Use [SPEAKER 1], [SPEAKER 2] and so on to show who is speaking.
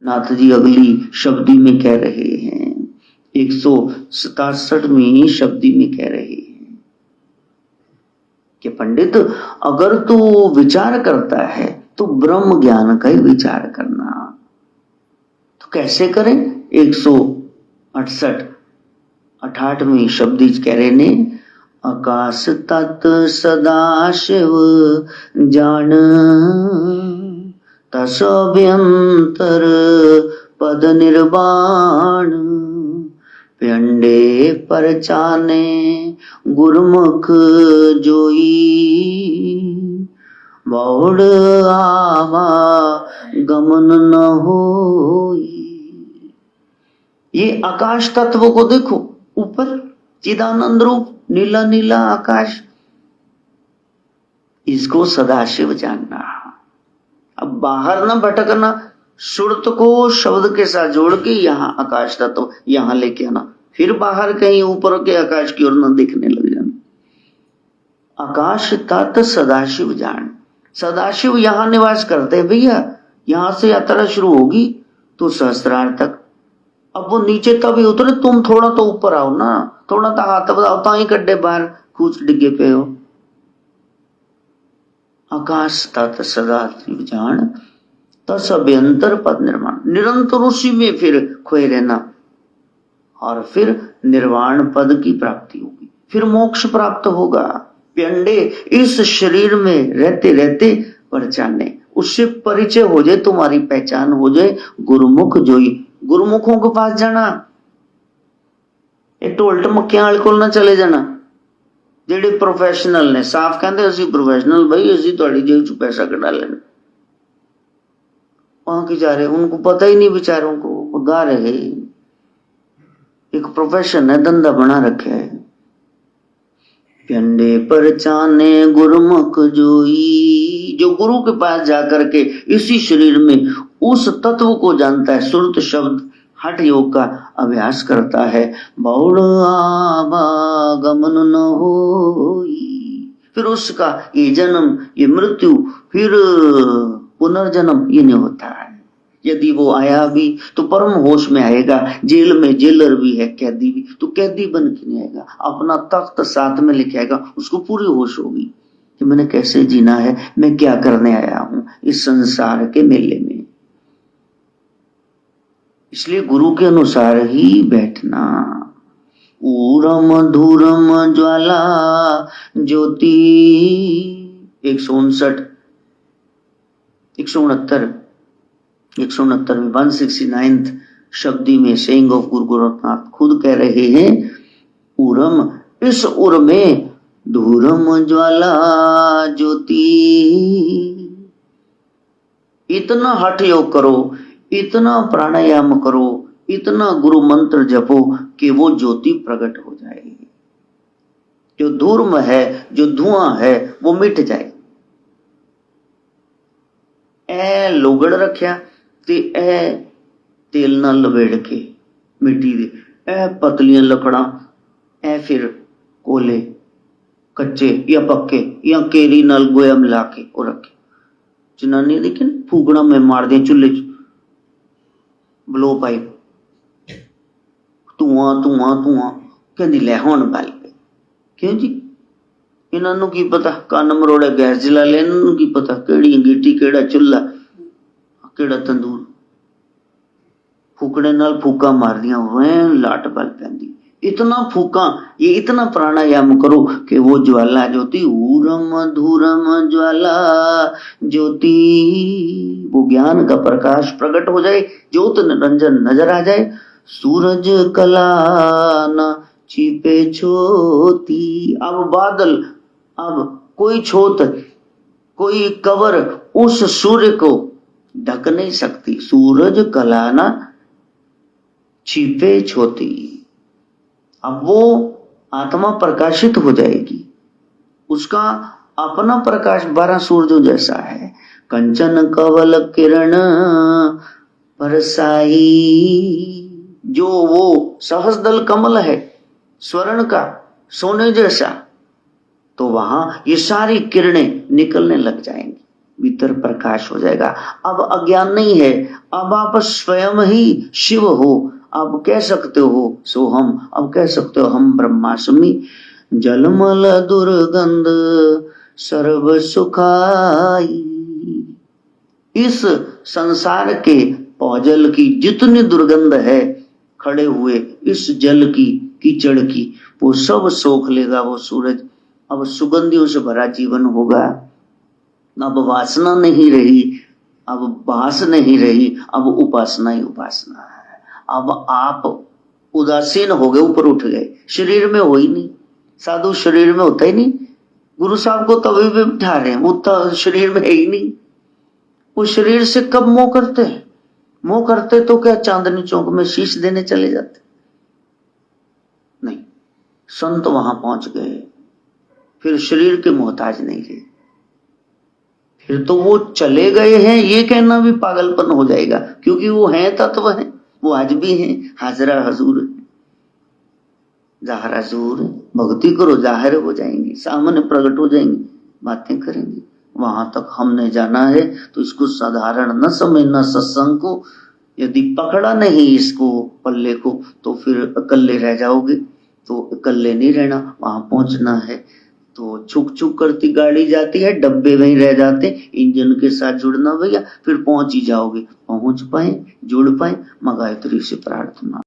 [SPEAKER 1] नाथ जी अगली शब्दी में कह रहे हैं, 167वीं शब्दी में कह रहे हैं कि पंडित अगर तू विचार करता है तो ब्रह्म ज्ञान का ही विचार करना। तो कैसे करें? 168वीं शब्दी कह रहे ने, आकाश तत् सदाशिव जान, तसोभ्यंतर पद निर्वाण, प्यंडे परचाने गुरुमुख जोई, बहुड़ आवा गमन न होई। ये आकाश तत्व को देखो, ऊपर चिदानंद रूप नीला नीला आकाश, इसको सदाशिव जानना। अब बाहर ना भटकना, सुरत को शब्द के साथ जोड़ के यहाँ आकाश तत्व यहाँ लेके आना, फिर बाहर कहीं ऊपर के आकाश की ओर न देखने लग जाना। आकाश तत् सदाशिव जान, सदाशिव यहाँ निवास करते हैं भैया। यहां से यात्रा शुरू होगी तो सहस्त्रार तक, अब वो नीचे तभी उतरे, तुम थोड़ा तो ऊपर आओ ना, थोड़ा तो हाथ बताओ, ही गड्ढे बाहर कूच डिगे पे हो। आकाश तत् सदाशिव जान, तस अभ्यंतर पद निर्माण, निरंतर उसी में फिर खोए रहना, और फिर निर्वाण पद की प्राप्ति होगी, फिर मोक्ष प्राप्त होगा। प्यंडे, इस शरीर में रहते रहते परचाने, उससे परिचय हो जाए, तुम्हारी पहचान हो जाए। गुरुमुख जोई, गुरुमुखों के पास जाना, ये टोल्ट मक्खियां वाले कोल ना चले जाना, जेडे प्रोफेशनल ने। साफ कहते असी प्रोफेशनल भाई, असी तुहाडी जेब च पैसा कढा लेना। वहां की जा रहे, उनको पता ही नहीं बेचारों को, गा रहे, एक प्रोफेशन है, धंधा बना रखे है। प्यंडे परचाने गुरुमुख जोई, जो गुरु के पास जाकर के इसी शरीर में उस तत्व को जानता है, सुरत शब्द हठ योग का अभ्यास करता है। बहुड़ आवागमन न होई, फिर उसका ये जन्म, ये मृत्यु, फिर पुनर्जन्म ये नहीं होता है। यदि वो आया भी तो परम होश में आएगा। जेल में जेलर भी है, कैदी भी, तो कैदी बन के नहीं आएगा, अपना तख्त साथ में लेके आएगा, उसको पूरी होश होगी कि मैंने कैसे जीना है, मैं क्या करने आया हूं इस संसार के मेले में। इसलिए गुरु के अनुसार ही बैठना। ऊरम धूरम ज्वाला ज्योति, 169 169 में 169th शब्दी में सेइंग ऑफ गुरु गोरखनाथ खुद कह रहे हैं, उरम, इस उर में धूरम ज्वाला ज्योति, इतना हठ योग करो, इतना प्राणायाम करो, इतना गुरु मंत्र जपो कि वो ज्योति प्रकट हो जाए। जो धूर्म है, जो धुआं है, वो मिट जाए। ए लोगड़ रखिया ते ए तेल ना लपेड़ के मिट्टी दे, ए पतलियां लकड़ा, ए फिर कोले कच्चे या पक्के या केरी नाल गोया मिला के और रखे। जनानी देखिए फूकना में मार दे चूल्हे ब्लो पाइप, धुआं धुआं धुआं, कहती लै हुण बल पे। क्यों जी? इन्हों की पता, कान मरोड़े गैस जला ले, इन्हों की पता केड़ी अंगीठी, केड़ा चुल्हा, केड़ा तंदूर। फूकड़े नाल फूका मार दिया, वह लाट बल पैंदी। इतना फूका, ये इतना प्राणायाम करो कि वो ज्वाला ज्योति, ऊरम धूरम ज्वाला ज्योति, वो ज्ञान का प्रकाश प्रकट हो जाए, ज्योत निरंजन नजर आ जाए। सूरज कला न छिपे छोती, अब बादल, अब कोई छोत, कोई कवर उस सूर्य को ढक नहीं सकती। सूरज कला न छिपे छोती, अब वो आत्मा प्रकाशित हो जाएगी, उसका अपना प्रकाश 12 सूरजों जैसा है। कंचन कवल किरण बरसाई, जो वो सहस्रदल कमल है स्वर्ण का, सोने जैसा, तो वहां ये सारी किरणें निकलने लग जाएंगी। भीतर प्रकाश हो जाएगा। अब अज्ञान नहीं है, अब आप स्वयं ही शिव हो। आप कह सकते हो सोहम, अब कह सकते हो हम ब्रह्मास्मि। जलमल दुर्गंध सर्व सुखाई। इस संसार के भौजल की जितनी दुर्गंध है, खड़े हुए इस जल की, कीचड़ की, वो सब सोख लेगा वो सूरज। अब सुगंधियों से भरा जीवन होगा। अब वासना नहीं रही, अब भास नहीं रही, अब उपासना ही उपासना है। अब आप उदासीन हो गए, ऊपर उठ गए, शरीर में हो ही नहीं। साधु शरीर में होता ही नहीं। गुरु साहब को तभी भी बिठा रहे हैं, वो तो शरीर में है ही नहीं। वो शरीर से कब मोह करते हैं? मोह करते तो क्या चांदनी चौक में शीश देने चले जाते? नहीं, संत वहां पहुंच गए, फिर शरीर के मोहताज नहीं रहे। फिर तो वो चले गए हैं ये कहना भी पागलपन हो जाएगा, क्योंकि वो हैं तत्व हैं, वो आज भी हैं, हाजरा हजूर है। जाहिर हजूर भक्ति करो, जाहिर हो जाएंगे, सामने प्रकट हो जाएंगे, बातें करेंगे। वहां तक हमने जाना है तो इसको साधारण न समझना। सत्संग को यदि पकड़ा नहीं इसको पल्ले को, तो फिर अकेले रह जाओगे। तो अकेले नहीं रहना, वहां पहुंचना है। तो छुक छुक करती गाड़ी जाती है, डब्बे वहीं रह जाते, इंजन के साथ जुड़ना भैया, फिर पहुंच ही जाओगे। पहुंच पाए, जुड़ पाए, मगायत्री से प्रार्थना।